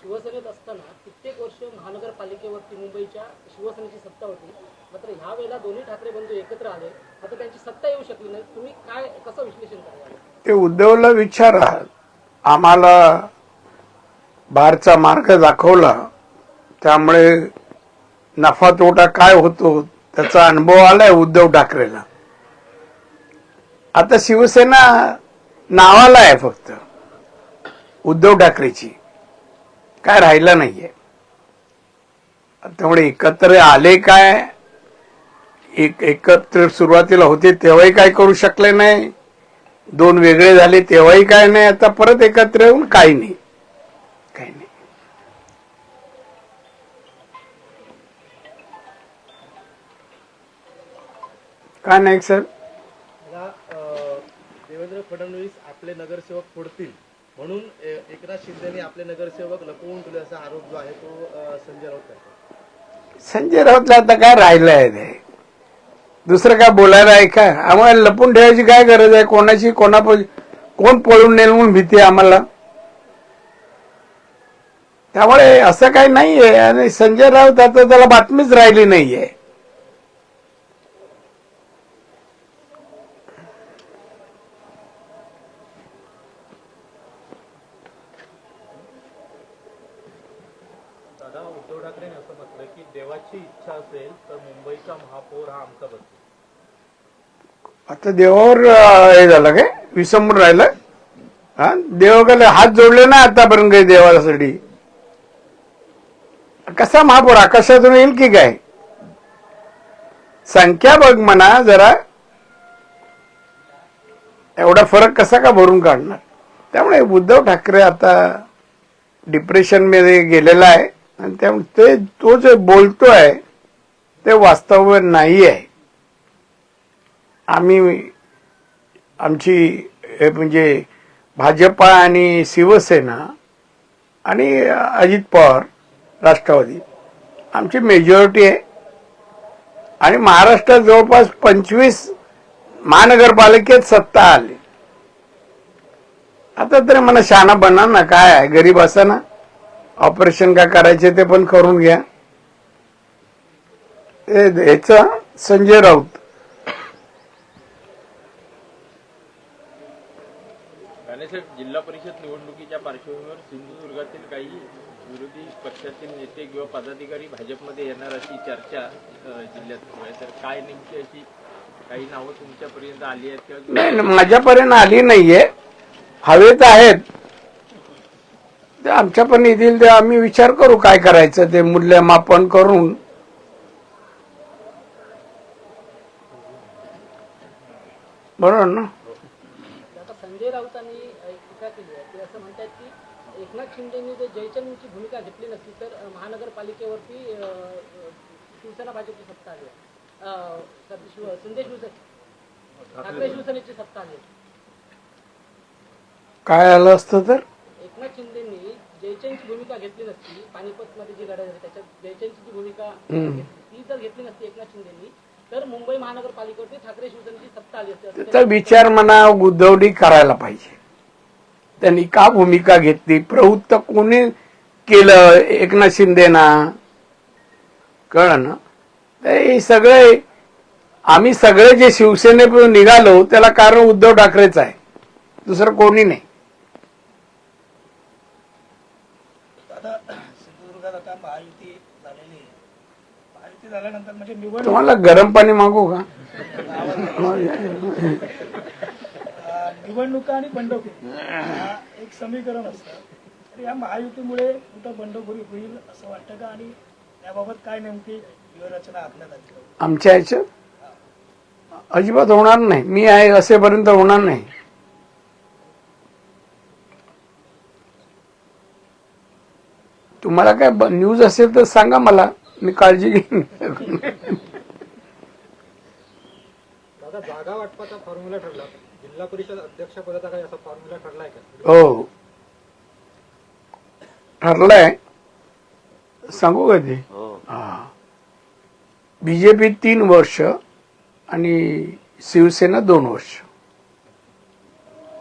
शिवसेनेत असताना कित्येक वर्ष महानगरपालिकेवरती मुंबईच्या शिवसेनेची सत्ता होती, मात्र ह्या वेळेला दोन्ही ठाकरे बंधू एकत्र आले, मात्र त्यांची सत्ता येऊ शकली नाही. तुम्ही काय कसं विश्लेषण कराल? ते उद्धवला विचारा, आम्हाला बाहेरचा मार्ग दाखवला, त्यामुळे नफा तोटा काय होतो त्याचा अनुभव आलाय उद्धव ठाकरेला. आता शिवसेना नावाला आहे फक्त उद्धव ठाकरेची, काय राहिलं नाहीये. त्यामुळे एकत्र आले काय, एकत्र सुरुवातीला होते तेव्हाही काय करू शकले नाही, दोन वेगळे झाले तेव्हाही काय नाही, आता परत एकत्र येऊन काही नाही, काही नाही. काय नाही सर, देवेंद्र फडणवीस आपले नगरसेवक फोडतील म्हणून एकनाथ शिंदेने आपले नगरसेवक लपवून ठेवले असा आरोप जो आहे तो संजय राऊत करतो. संजय राऊतला आता काय राहिलं आहे, ते दुसरं काय बोलायला आहे का? आम्हाला लपून ठेवायची काय गरज आहे? कोणाची कोण पळून नेल म्हणून भीती आहे आम्हाला. त्यामुळे असं काही नाहीये. आणि संजय राऊत आता त्याला बातमीच राहिली नाहीये. दादा, उद्धव ठाकरेंनी असं म्हटलं की देवाची इच्छा असेल तर मुंबईचा महापौर हा आमचा बसेल. आता देवावर हे झालं काय, विसंबून राहिलं. हा, देवाकडे हात जोडले ना आतापर्यंत काही देवासाठी. कसा महापौर आकाशातून येईल की काय? संख्या बघ म्हणा जरा, एवढा फरक कसा का भरून काढणार? त्यामुळे उद्धव ठाकरे आता डिप्रेशन मध्ये गेलेला आहे. आणि त्यामुळे तो जे बोलतोय ते वास्तव नाही आहे. आमची म्हणजे भाजपा आणि शिवसेना आणि अजित पवार राष्ट्रवादी आमची मेजॉरिटी आहे. आणि महाराष्ट्रात जवळपास 25 महानगरपालिकेत सत्ता आली. आता तरी मला शहाणा बना ना, काय आहे, गरीब असा ना, ऑपरेशन काय करायचे ते पण करून घ्या. ह्याचा संजय राऊत जिल्हा परिषद निवडणुकीच्या पार्श्वभूमीवर सिंधुदुर्गातील काही विरोधी पक्षातील नेते किंवा पदाधिकारी भाजपमध्ये येणार अशी चर्चा जिल्ह्यात सुरू आहे. तर काय नेमकी अशी काही नावं तुमच्यापर्यंत आली आहेत किंवा? नाही, माझ्यापर्यंत आली नाहीये. हवेत आहेत ते आमच्या पण येतील ते आम्ही विचार करू काय करायचं ते मूल्यमापन करून. बरोबर ना? आता संजय राऊतांनी टीका केली आहे की असं म्हणतात की एकनाथ शिंदेनी जर जयचंदची भूमिका घेतली नसती तर महानगरपालिकेवरती शिवसेना भाजपची सत्ता आली, ठाकरे शिवसेनेची सत्ता आली. काय आलं असतं तर एकनाथ शिंदेनी जयचंदची भूमिका घेतली नसती, पानिपत मध्ये जी लढाई झाली त्याच्यात जयचंदची जी भूमिका ती जर घेतली नसती एकनाथ शिंदेनी, तर मुंबई महानगरपालिकेवरती ठाकरे शिवसेनेची सत्ता आली असते. त्याचा विचार म्हणा उद्धवनी करायला पाहिजे. त्यांनी का भूमिका घेतली, प्रवृत्त कोणी केलं, एकनाथ शिंदेना, कळलं ना? हे सगळे आम्ही सगळे जे शिवसेनेतून निघालो त्याला कारण उद्धव ठाकरेच आहे, दुसरं कोणी नाही. सिंधुदुर्गात आता महायुती झालेली आहे. महायुती झाल्यानंतर म्हणजे निवडणूक, तुम्हाला गरम पाणी मागू का? निवडणुका आणि बंडखोरी हा एक समीकरण असतं. तर या महायुतीमुळे कुठं बंडखोरी होईल असं वाटतं का? आणि त्याबाबत काय नेमकी व्यूहरचना आखण्यात आली? आमच्या ह्याच्यात अजिबात होणार नाही. मी आहे असेपर्यंत होणार नाही. तुम्हाला काय न्यूज असेल तर सांगा मला, मी काळजी घेईन. दादा, जागा वाटपाचा फॉर्म्युला ठरला, जिल्हा परिषद अध्यक्ष पदाचा काही असा फॉर्म्युला ठरलाय का? हो, ठरलंय. सांगू का ते? हा, बीजेपी 3 वर्ष आणि शिवसेना 2 वर्ष.